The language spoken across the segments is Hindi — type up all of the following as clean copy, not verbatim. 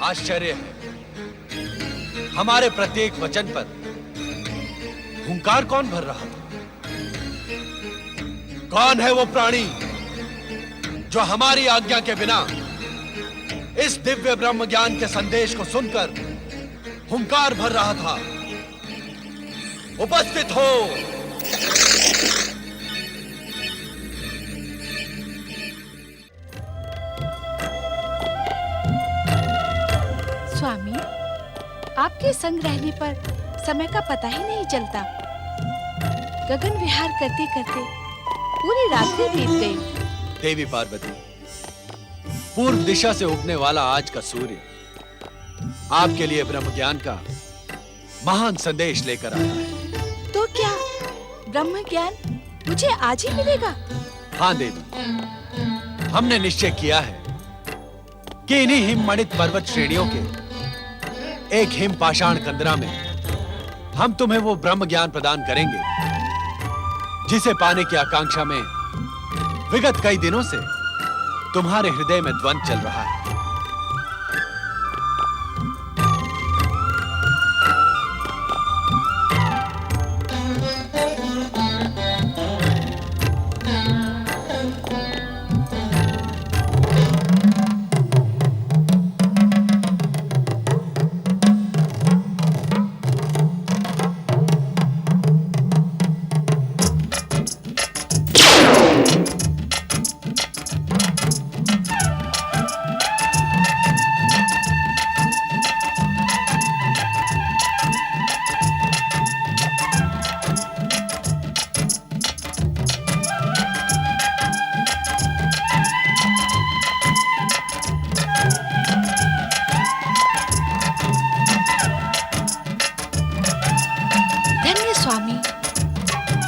आश्चर्य है, हमारे प्रत्येक वचन पर हुंकार कौन भर रहा था? कौन है वो प्राणी जो हमारी आज्ञा के बिना इस दिव्य ब्रह्म ज्ञान के संदेश को सुनकर हुंकार भर रहा था? उपस्थित हो। स्वामी, आपके संग रहने पर समय का पता ही नहीं चलता। गगन विहार करते करते पूरी रात्रि बीत गई। देवी पार्वती, पूर्व दिशा से उगने वाला आज का सूर्य आपके लिए ब्रह्म ज्ञान का महान संदेश लेकर आया है। तो क्या ब्रह्म ज्ञान मुझे आज ही मिलेगा? हाँ देवी, हमने निश्चय किया है कि इन्हीं हिममणित पर्वत श्रेणियों के एक हिम पाषाण कंदरा में हम तुम्हें वो ब्रह्म ज्ञान प्रदान करेंगे जिसे पाने की आकांक्षा में विगत कई दिनों से तुम्हारे हृदय में द्वंद्व चल रहा है।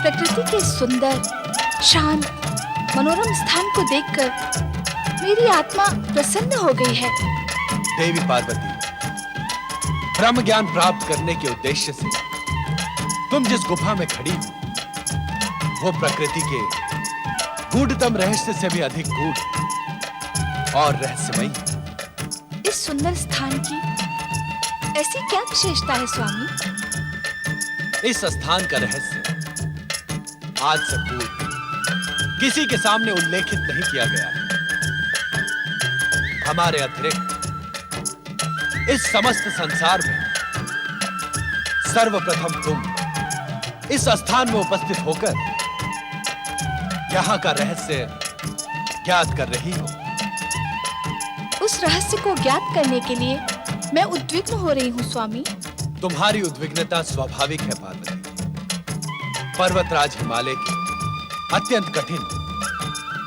प्रकृति के सुंदर, शांत, मनोरम स्थान को देखकर मेरी आत्मा प्रसन्न हो गई है। देवी पार्वती, ब्रह्म ज्ञान प्राप्त करने के उद्देश्य से तुम जिस गुफा में खड़ी हो, वो प्रकृति के गूढ़तम रहस्य से भी अधिक गूढ़ और रहस्यमयी है। इस सुंदर स्थान की ऐसी क्या विशेषता है स्वामी? इस स्थान का रहस्य आज से पूर्व किसी के सामने उल्लेखित नहीं किया गया है। हमारे अतिरिक्त इस समस्त संसार में सर्वप्रथम तुम इस स्थान में उपस्थित होकर यहां का रहस्य ज्ञात कर रही हो। उस रहस्य को ज्ञात करने के लिए मैं उद्विग्न हो रही हूँ स्वामी। तुम्हारी उद्विग्नता स्वाभाविक है पार्वती। पर्वतराज हिमालय के अत्यंत कठिन,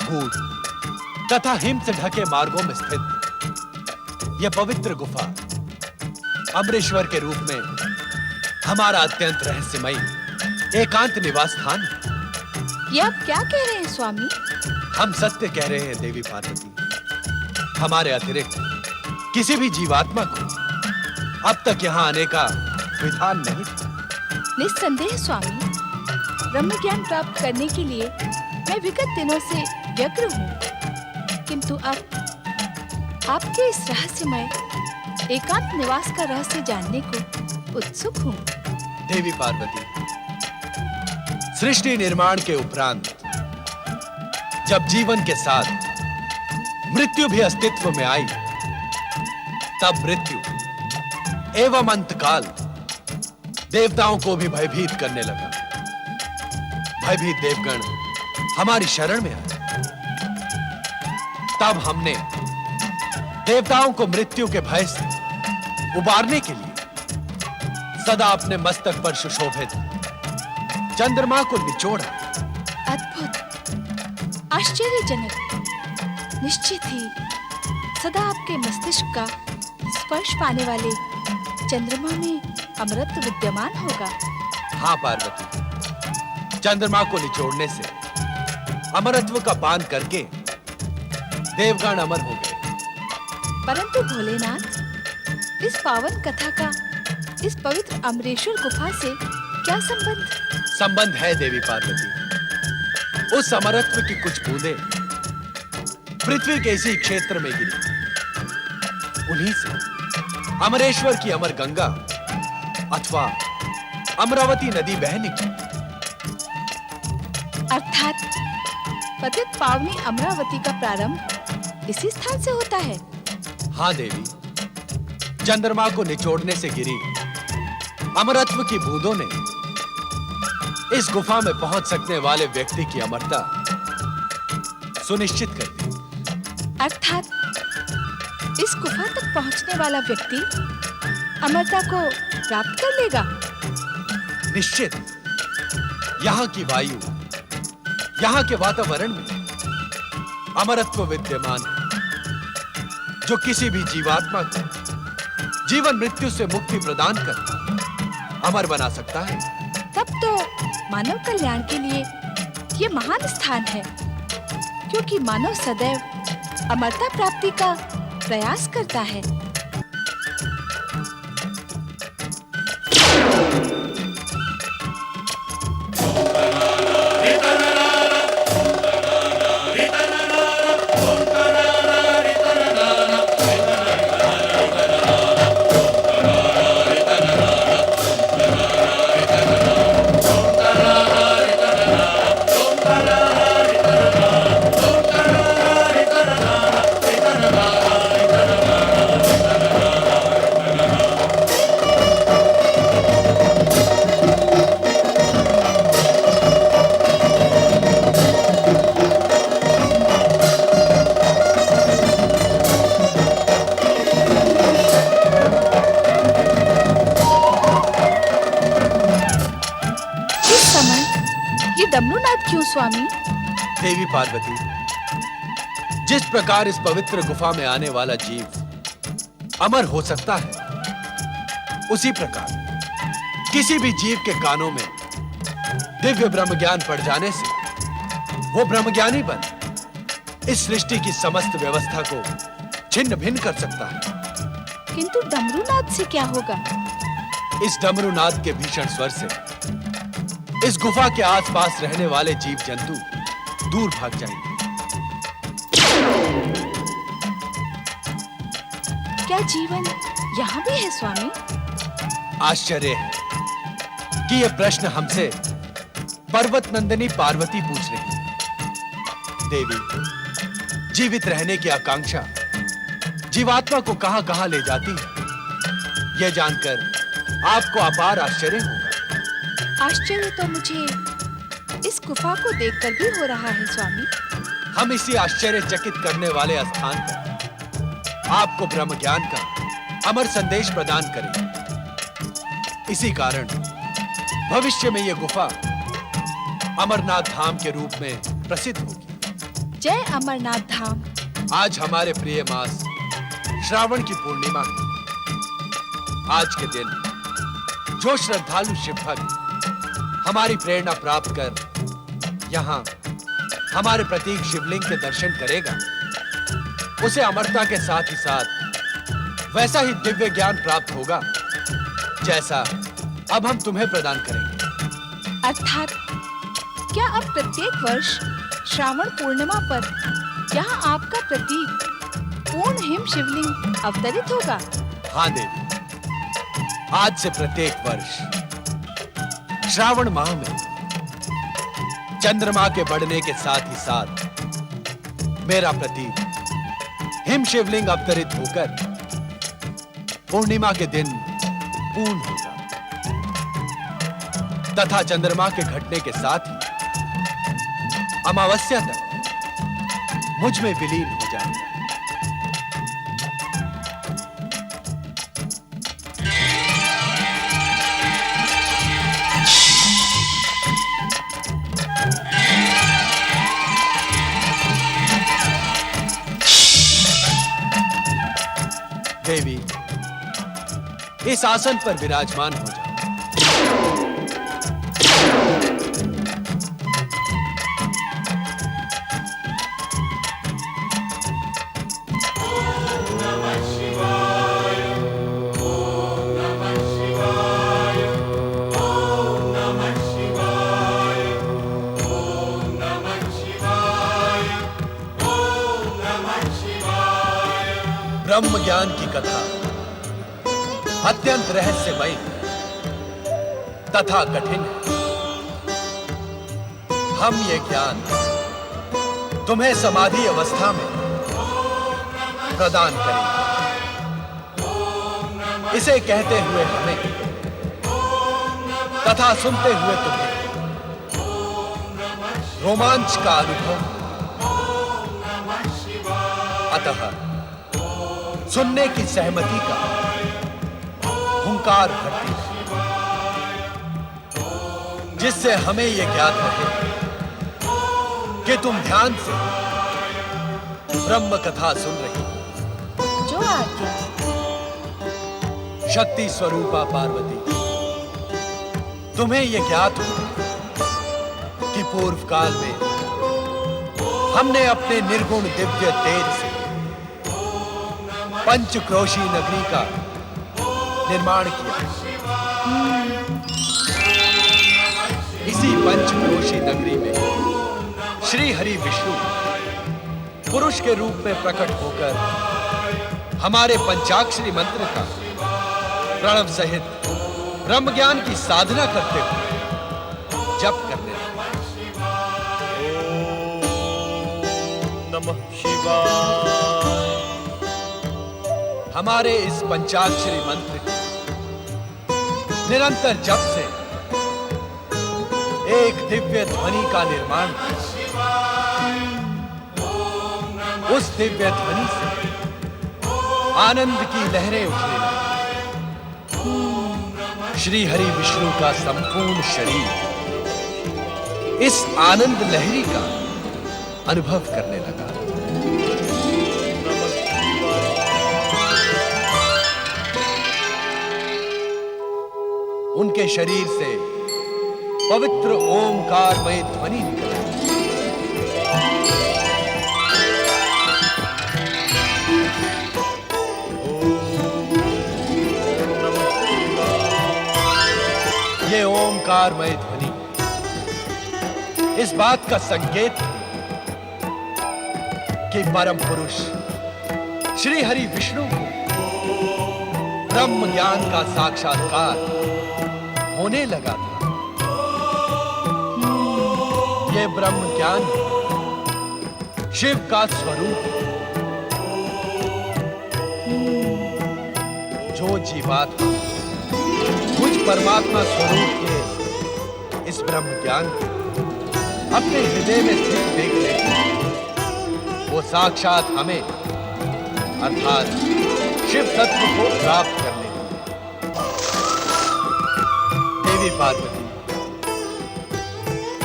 गूढ़ तथा हिम से ढके मार्गों में स्थित यह पवित्र गुफा अमरेश्वर के रूप में हमारा अत्यंत रहस्यमयी एकांत निवास स्थान है। ये आप क्या कह रहे हैं स्वामी? हम सत्य कह रहे हैं देवी पार्वती। हमारे अतिरिक्त किसी भी जीवात्मा को अब तक यहाँ आने का विधान नहीं था। निस्संदेह स्वामी, ब्रह्म ज्ञान प्राप्त करने के लिए मैं विगत दिनों से व्यग्र हूँ, किंतु अब आपके इस रहस्यमय एकांत निवास का रहस्य जानने को उत्सुक हूँ। देवी पार्वती, सृष्टि निर्माण के उपरांत जब जीवन के साथ मृत्यु भी अस्तित्व में आई, तब मृत्यु एवं अंतकाल देवताओं को भी भयभीत करने लगा। भयभीत देवगण हमारी शरण में आए। तब हमने देवताओं को मृत्यु के भय से उबारने के लिए सदा अपने मस्तक पर सुशोभित चंद्रमा को निचोड़ा। अद्भुत, आश्चर्यजनक। निश्चित ही सदा आपके मस्तिष्क का स्पर्श पाने वाले चंद्रमा में अमरत्व विद्यमान होगा। हाँ पार्वती, चंद्रमा को निचोड़ने से अमरत्व का पान करके देवगण अमर हो गए। परंतु भोलेनाथ, इस पावन कथा का इस पवित्र अमरेश्वर गुफा से क्या संबंध? संबंध है देवी पार्वती। उस अमरत्व की कुछ बूंदें पृथ्वी के इसी क्षेत्र में गिरी, उन्हीं से अमरेश्वर की अमर गंगा अथवा अमरावती नदी बह निकली। अर्थात पतित पावनी अमरावती का प्रारंभ इसी स्थान से होता है। हाँ देवी, चंद्रमा को निचोड़ने से गिरी अमरत्व की बूंदों ने इस गुफा में पहुंच सकने वाले व्यक्ति की अमरता सुनिश्चित कर दी। अर्थात इस गुफा तक पहुंचने वाला व्यक्ति अमरता को प्राप्त कर लेगा। निश्चित। यहाँ की वायु, यहाँ के वातावरण में अमरत्व विद्यमान है, जो किसी भी जीवात्मा को जीवन मृत्यु से मुक्ति प्रदान कर अमर बना सकता है। तब तो मानव कल्याण के लिए ये महान स्थान है, क्योंकि मानव सदैव अमरता प्राप्ति का प्रयास करता है। डमरूनाथ क्यों स्वामी? देवी पार्वती, जिस प्रकार इस पवित्र गुफा में आने वाला जीव अमर हो सकता है, उसी प्रकार किसी भी जीव के कानों में दिव्य ब्रह्म ज्ञान पड़ जाने से वो ब्रह्मज्ञानी बन इस सृष्टि की समस्त व्यवस्था को छिन्न भिन्न कर सकता है। किंतु डमरूनाथ से क्या होगा? इस डमरूनाथ के भीषण स्वर से इस गुफा के आसपास रहने वाले जीव जंतु दूर भाग जाएंगे। क्या जीवन यहाँ भी है स्वामी? आश्चर्य है कि यह प्रश्न हमसे पर्वत नंदिनी पार्वती पूछ रही है। देवी, जीवित रहने की आकांक्षा जीवात्मा को कहां-कहां ले जाती है, यह जानकर आपको अपार आश्चर्य होगा। आश्चर्य तो मुझे इस गुफा को देखकर भी हो रहा है स्वामी। हम इसी आश्चर्यचकित करने वाले स्थान पर आपको ब्रह्म ज्ञान का अमर संदेश प्रदान करें। इसी कारण भविष्य में यह गुफा अमरनाथ धाम के रूप में प्रसिद्ध होगी। जय अमरनाथ धाम। आज हमारे प्रिय मास श्रावण की पूर्णिमा है। आज के दिन जो श्रद्धालु शिव भक्त हमारी प्रेरणा प्राप्त कर यहाँ हमारे प्रतीक शिवलिंग के दर्शन करेगा, उसे अमरता के साथ ही साथ वैसा ही दिव्य ज्ञान प्राप्त होगा जैसा अब हम तुम्हें प्रदान करेंगे। अर्थात क्या अब प्रत्येक वर्ष श्रावण पूर्णिमा पर यहाँ आपका प्रतीक पूर्ण हिम शिवलिंग अवतरित होगा? हाँ देवी, आज से प्रत्येक वर्ष श्रावण माह में चंद्रमा के बढ़ने के साथ ही साथ मेरा प्रतीक हिम शिवलिंग अवतरित होकर पूर्णिमा के दिन पूर्ण होगा तथा चंद्रमा के घटने के साथ ही अमावस्या तक मुझ में विलीन हो जाएगा। देवी, इस आसन पर विराजमान हो जाओ। ब्रह्म ज्ञान की कथा अत्यंत रहस्यमय तथा कठिन है। हम ये ज्ञान तुम्हें समाधि अवस्था में प्रदान करेंगे। इसे कहते हुए हमें तथा सुनते हुए तुम्हें रोमांच का अनुभव, अतः सुनने की सहमति का हुंकार भरती है, जिससे हमें यह ज्ञात रहे कि तुम ध्यान से ब्रह्म कथा सुन रही हो। जो आज्ञा। शक्ति स्वरूपा पार्वती, तुम्हें यह ज्ञात हो कि पूर्व काल में हमने अपने निर्गुण दिव्य तेज से पंचक्रोशी नगरी का निर्माण किया। इसी पंचक्रोशी नगरी में श्री हरि विष्णु पुरुष के रूप में प्रकट होकर हमारे पंचाक्षरी मंत्र का प्रणव सहित ब्रह्म ज्ञान की साधना करते हुए जप करने लगे। ओम नमः शिवाय। हमारे इस पंचाक्षरी मंत्र के निरंतर जप से एक दिव्य ध्वनि का निर्माण हुआ। उस दिव्य ध्वनि से आनंद की लहरें उठने लगी। श्री हरि विष्णु का संपूर्ण शरीर इस आनंद लहरी का अनुभव करने लगा। उनके शरीर से पवित्र ओमकारमय ध्वनि निकली। ये ओमकारमय ध्वनि इस बात का संकेत है कि परम पुरुष श्री हरि विष्णु को ब्रह्म ज्ञान का साक्षात्कार होने लगा था। ये ब्रह्म ज्ञान शिव का स्वरूप है। जो जीवात्मा मुझ परमात्मा स्वरूप के इस ब्रह्म ज्ञान को अपने हृदय में स्थित देख ले, वो साक्षात हमें अर्थात शिव तत्व को प्राप्त कर ले। देवी पार्वती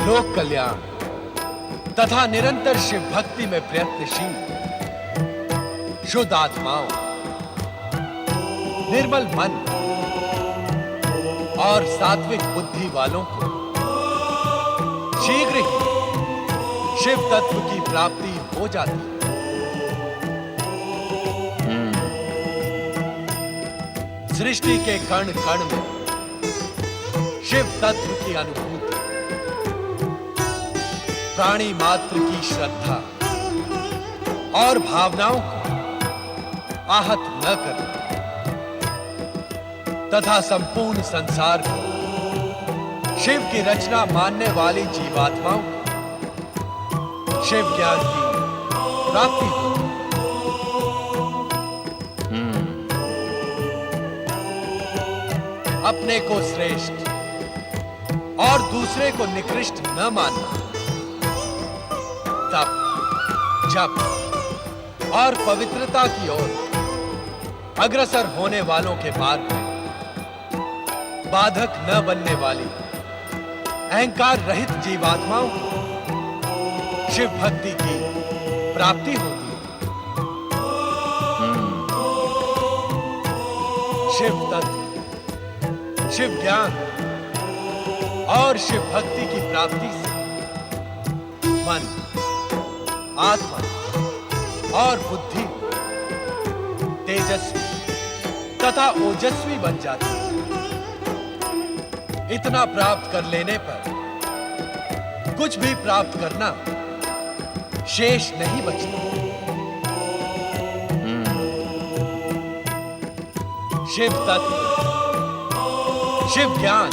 लोक कल्याण तथा निरंतर शिव भक्ति में प्रयत्नशील शुद्ध आत्माओं, निर्मल मन और सात्विक बुद्धि वालों को शीघ्र ही शिव तत्व की प्राप्ति हो जाती है। सृष्टि के कण कण में शिव तत्व की अनुभूति, प्राणी मात्र की श्रद्धा और भावनाओं को आहत न कर तथा संपूर्ण संसार को शिव की रचना मानने वाली जीवात्माओं को शिव ज्ञान की प्राप्ति हो। अपने को श्रेष्ठ और दूसरे को निकृष्ट न मानना, तप, जप और पवित्रता की ओर अग्रसर होने वालों के मार्ग में बाधक न बनने वाली अहंकार रहित जीवात्माओं को शिव भक्ति की प्राप्ति होती है। शिव तत्व, शिव ज्ञान और शिव भक्ति की प्राप्ति से मन, आत्मा और बुद्धि तेजस्वी तथा ओजस्वी बन जाती है। इतना प्राप्त कर लेने पर कुछ भी प्राप्त करना शेष नहीं बचता। शिव तत्व शिव ज्ञान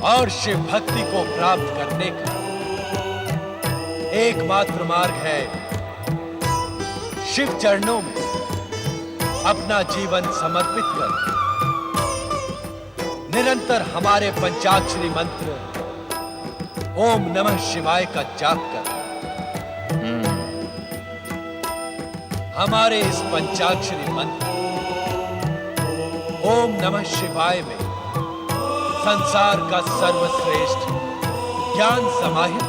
और शिव भक्ति को प्राप्त करने का एकमात्र मार्ग है शिव चरणों में अपना जीवन समर्पित कर निरंतर हमारे पंचाक्षरी मंत्र ओम नमः शिवाय का जाप कर। हमारे इस पंचाक्षरी मंत्र ओम नमः शिवाय में संसार का सर्वश्रेष्ठ ज्ञान समाहित है।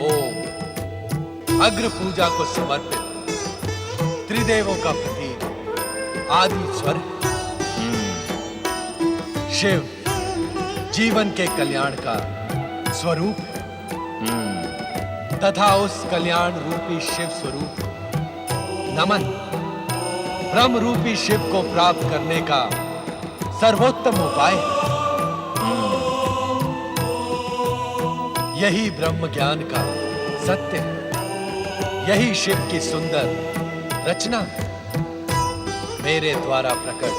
ओम अग्र पूजा को समर्पित त्रिदेवों का प्रतीक आदि स्वर है। शिव जीवन के कल्याण का स्वरूप है तथा उस कल्याण रूपी शिव स्वरूप नमन ब्रह्म रूपी शिव को प्राप्त करने का सर्वोत्तम उपाय है। यही ब्रह्म ज्ञान का सत्य है, यही शिव की सुंदर रचना है। मेरे द्वारा प्रकट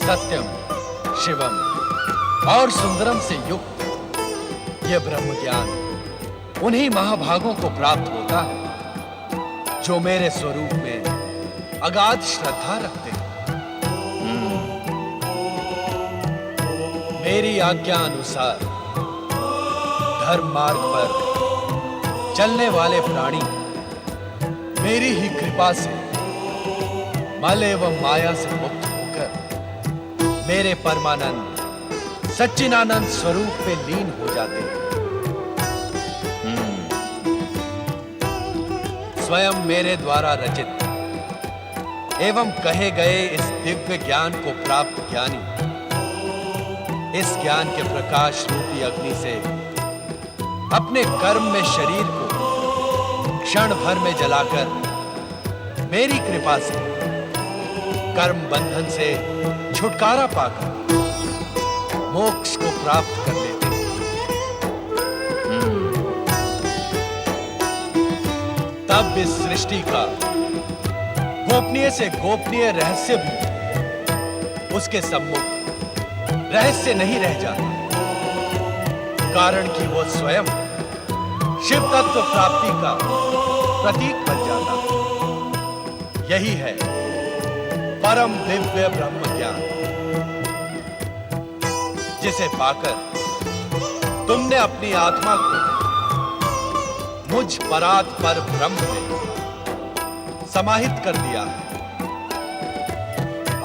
सत्यम शिवम और सुंदरम से युक्त यह ब्रह्म ज्ञान उन्हीं महाभागों को प्राप्त होता है जो मेरे स्वरूप में अगाध श्रद्धा रखते हैं। मेरी आज्ञा अनुसार धर्म मार्ग पर चलने वाले प्राणी मेरी ही कृपा से मल एवं माया से मुक्त होकर मेरे परमानंद सच्चिदानंद स्वरूप में लीन हो जाते हैं। स्वयं मेरे द्वारा रचित एवं कहे गए इस दिव्य ज्ञान को प्राप्त ज्ञानी इस ज्ञान के प्रकाश रूपी अग्नि से अपने कर्म में शरीर को क्षण भर में जलाकर मेरी कृपा से कर्म बंधन से छुटकारा पाकर मोक्ष को प्राप्त कर लेते हैं। तब इस सृष्टि का गोपनीय से गोपनीय रहस्य भी उसके सम्मुख रहस्य नहीं रह जाता, कारण कि वो स्वयं शिव तत्व प्राप्ति का प्रतीक बन जाता है। यही है परम दिव्य ब्रह्म ज्ञान जिसे पाकर तुमने अपनी आत्मा को मुझ परात पर ब्रह्म में समाहित कर दिया है।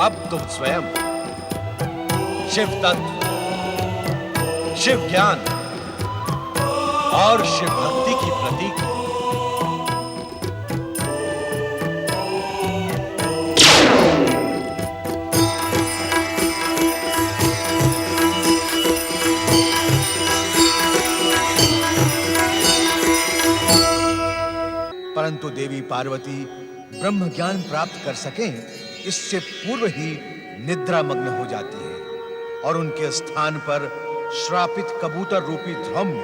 अब तुम स्वयं शिव तत्व, शिव ज्ञान और शिव भक्ति की प्रतीक हो। परंतु देवी पार्वती ब्रह्म ज्ञान प्राप्त कर सकें इससे पूर्व ही निद्रा मग्न हो जाती है और उनके स्थान पर श्रापित कबूतर रूपी धौम्य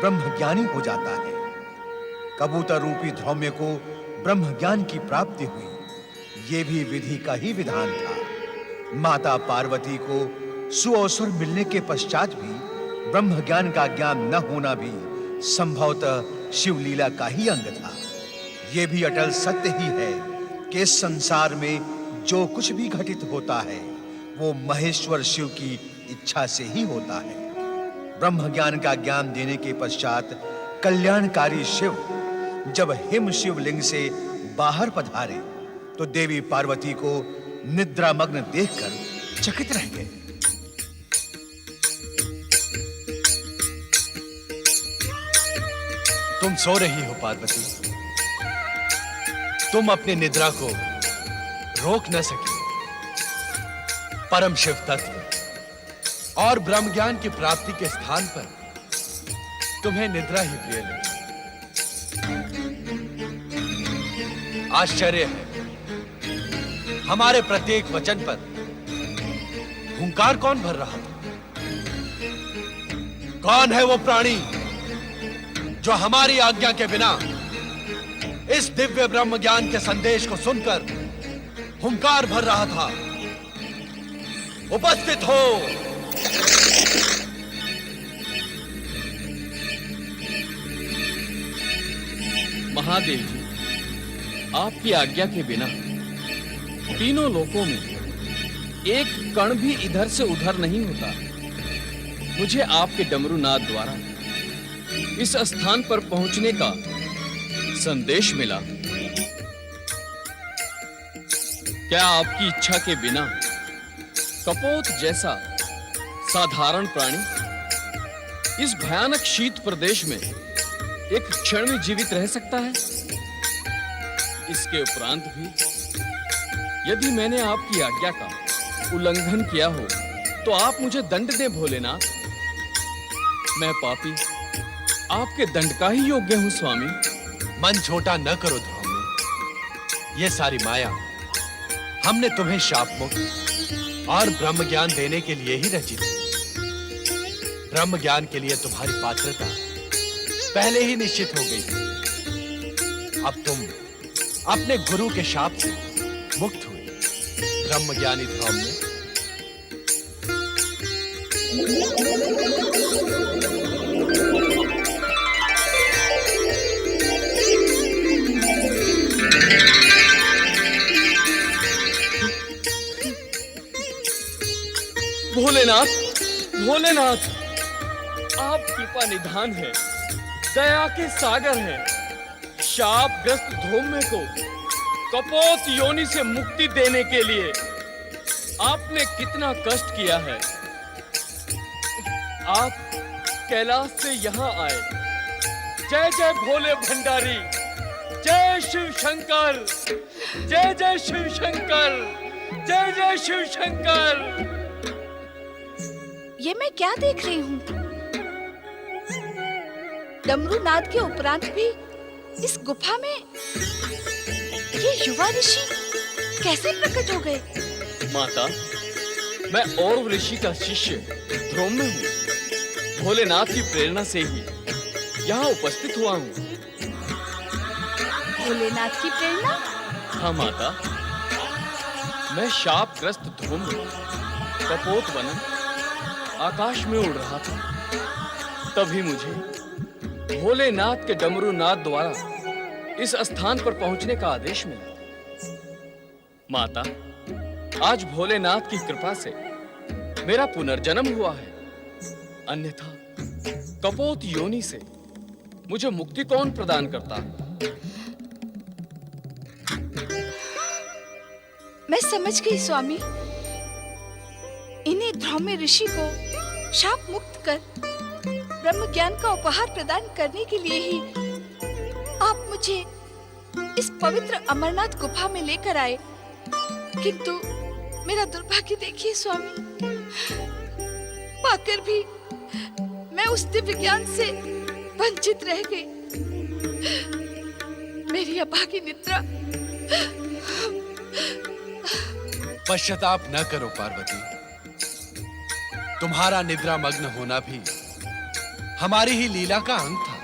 ब्रह्म ज्ञानी हो जाता है। कबूतर रूपी धौम्य को ब्रह्म ज्ञान की प्राप्ति हुई, ये भी विधि का ही विधान था। माता पार्वती को सुअवसर मिलने के पश्चात भी ब्रह्म ज्ञान का ज्ञान न होना भी संभवतः शिवलीला का ही अंग था। ये भी अटल सत्य ही है कि इस संसार में जो कुछ भी घटित होता है वो महेश्वर शिव की इच्छा से ही होता है। ब्रह्म ज्ञान का ज्ञान देने के पश्चात कल्याणकारी शिव जब हिम शिवलिंग से बाहर पधारे तो देवी पार्वती को निद्रामग्न देखकर चकित रह गए। तुम सो रही हो पार्वती, तुम अपनी निद्रा को रोक न सकी। परम शिव तत्व और ब्रह्म ज्ञान की प्राप्ति के स्थान पर तुम्हें निद्रा ही प्रिय लगी। आश्चर्य है, हमारे प्रत्येक वचन पर हुंकार कौन भर रहा था? कौन है वो प्राणी जो हमारी आज्ञा के बिना इस दिव्य ब्रह्म ज्ञान के संदेश को सुनकर हुंकार भर रहा था। उपस्थित हो। महादेव जी, आपकी आज्ञा के बिना तीनों लोकों में एक कण भी इधर से उधर नहीं होता। मुझे आपके डमरू नाद द्वारा इस स्थान पर पहुंचने का संदेश मिला। क्या आपकी इच्छा के बिना कपोत जैसा साधारण प्राणी इस भयानक शीत प्रदेश में एक क्षण में जीवित रह सकता है? इसके उपरांत भी यदि मैंने आपकी आज्ञा का उल्लंघन किया हो तो आप मुझे दंड दें भोलेनाथ। मैं पापी आपके दंड का ही योग्य हूं स्वामी। मन छोटा न करो ध्रुव। ये सारी माया हमने तुम्हें शाप मुक्त और ब्रह्म ज्ञान देने के लिए ही रची थी। ब्रह्म ज्ञान के लिए तुम्हारी पात्रता पहले ही निश्चित हो गई थी। अब तुम अपने गुरु के शाप से मुक्त हुए। ब्रह्म ज्ञानी ध्रुव ने भोलेनाथ, भोलेनाथ, आप कृपा निधान है, दया के सागर हैं। शापग्रस्त धूम्य को कपोत योनि से मुक्ति देने के लिए आपने कितना कष्ट किया है। आप कैलाश से यहाँ आए। जय जय भोले भंडारी, जय शिव शंकर, जय जय शिव शंकर, जय जय शिव शंकर। ये मैं क्या देख रही हूँ? डमरू नाद के उपरांत भी इस गुफा में ये युवा ऋषि कैसे प्रकट हो गए? माता, मैं और ऋषि का शिष्य ध्रुव में हूँ। भोलेनाथ की प्रेरणा से ही यहाँ उपस्थित हुआ हूँ। भोलेनाथ की प्रेरणा? हाँ माता, मैं शापग्रस्त ध्रुव में कपोत बना आकाश में उड़ रहा था। तभी मुझे भोलेनाथ के डमरू नाद द्वारा इस स्थान पर पहुंचने का आदेश मिला। माता, आज भोलेनाथ की कृपा से मेरा पुनर्जन्म हुआ है। अन्यथा कपोत योनि से मुझे मुक्ति कौन प्रदान करता? मैं समझ गई स्वामी। इन्हीं ध्रुव ऋषि को शाप मुक्त कर ब्रह्म ज्ञान का उपहार प्रदान करने के लिए ही आप मुझे इस पवित्र अमरनाथ गुफा में लेकर आए। किंतु मेरा दुर्भाग्य देखिए स्वामी, पाकर भी मैं उस दिव्य ज्ञान से वंचित रह गई। मेरी अभागी निद्रा। पश्चाताप न करो पार्वती। तुम्हारा निद्रा मग्न होना भी हमारी ही लीला का अंग था।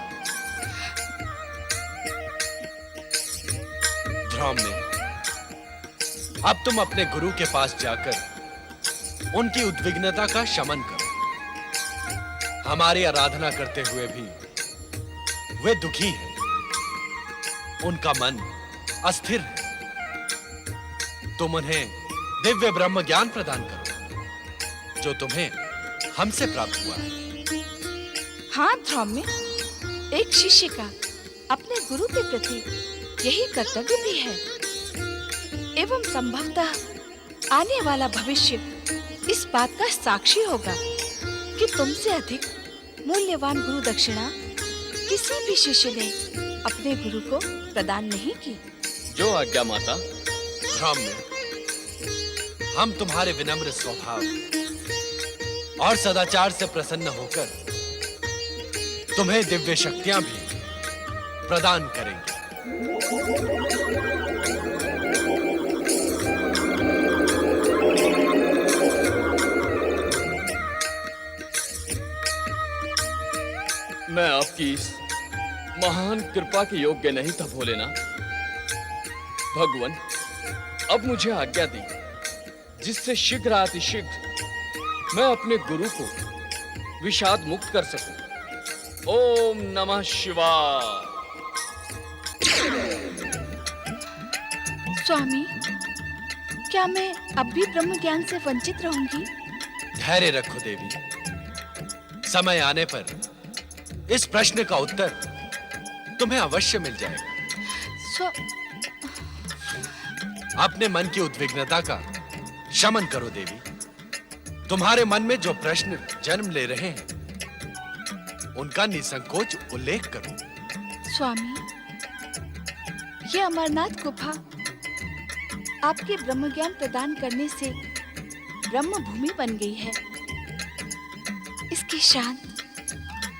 ध्रुव ने अब तुम अपने गुरु के पास जाकर उनकी उद्विग्नता का शमन करो। हमारी आराधना करते हुए भी वे दुखी हैं। उनका मन अस्थिर है। तुम उन्हें दिव्य ब्रह्म ज्ञान प्रदान करो जो तुम्हें हमसे प्राप्त हुआ है। हाँ ध्रुव में एक शिष्य का अपने गुरु के प्रति यही कर्तव्य भी है। एवं संभवतः आने वाला भविष्य इस बात का साक्षी होगा कि तुमसे अधिक मूल्यवान गुरु दक्षिणा किसी भी शिष्य ने अपने गुरु को प्रदान नहीं की। जो आज्ञा माता। ध्रुव में हम तुम्हारे विनम्र स्वभाव और सदाचार से प्रसन्न होकर तुम्हें दिव्य शक्तियां भी प्रदान करेंगे। मैं आपकी इस महान कृपा के योग्य नहीं था भोलेनाथ। भगवान, अब मुझे आज्ञा दी जिससे शीघ्र अतिशीघ्र मैं अपने गुरु को विषाद मुक्त कर सकूं। ओम नमः शिवाय। स्वामी, क्या मैं अब भी ब्रह्म ज्ञान से वंचित रहूंगी? धैर्य रखो देवी, समय आने पर इस प्रश्न का उत्तर तुम्हें अवश्य मिल जाएगा। अपने मन की उद्विग्नता का शमन करो देवी। तुम्हारे मन में जो प्रश्न जन्म ले रहे हैं उनका निसंकोच उल्लेख करो। स्वामी, ये अमरनाथ गुफा आपके ब्रह्म ज्ञान प्रदान करने से ब्रह्म भूमि बन गई है। इसके शांत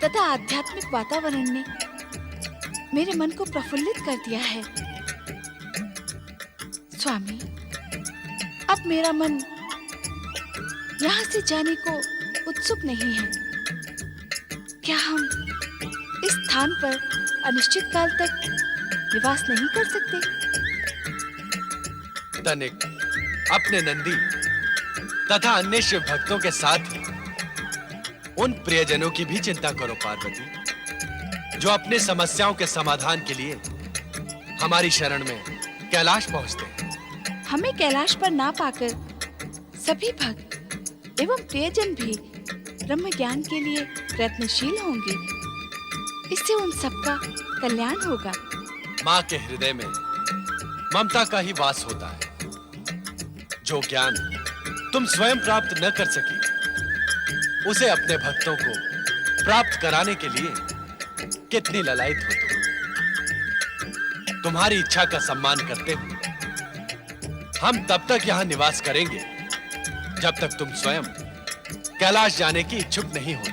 तथा आध्यात्मिक वातावरण ने मेरे मन को प्रफुल्लित कर दिया है। स्वामी, अब मेरा मन यहाँ से जाने को उत्सुक नहीं है। क्या हम इस स्थान पर अनिश्चित काल तक निवास नहीं कर सकते? तनिक अपने नंदी तथा अन्य शिव भक्तों के साथ ही उन प्रियजनों की भी चिंता करो पार्वती, जो अपने समस्याओं के समाधान के लिए हमारी शरण में कैलाश पहुंचते हैं। हमें कैलाश पर ना पाकर सभी भक्त एवं प्रियजन भी ब्रह्म ज्ञान के लिए प्रयत्नशील होंगे। इससे उन सबका कल्याण होगा। माँ के हृदय में ममता का ही वास होता है। जो ज्ञान तुम स्वयं प्राप्त न कर सकी, उसे अपने भक्तों को प्राप्त कराने के लिए कितनी ललायत हो तुम। तुम्हारी इच्छा का सम्मान करते हुए हम तब तक यहाँ निवास करेंगे जब तक तुम स्वयं कैलाश जाने की इच्छुक नहीं होती।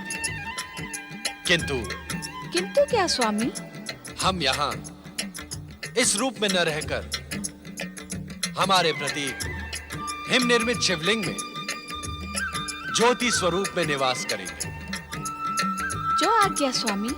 किंतु क्या स्वामी? हम यहाँ इस रूप में न रहकर हमारे प्रति हिम निर्मित शिवलिंग में ज्योति स्वरूप में निवास करेंगे। जो आज्ञा स्वामी।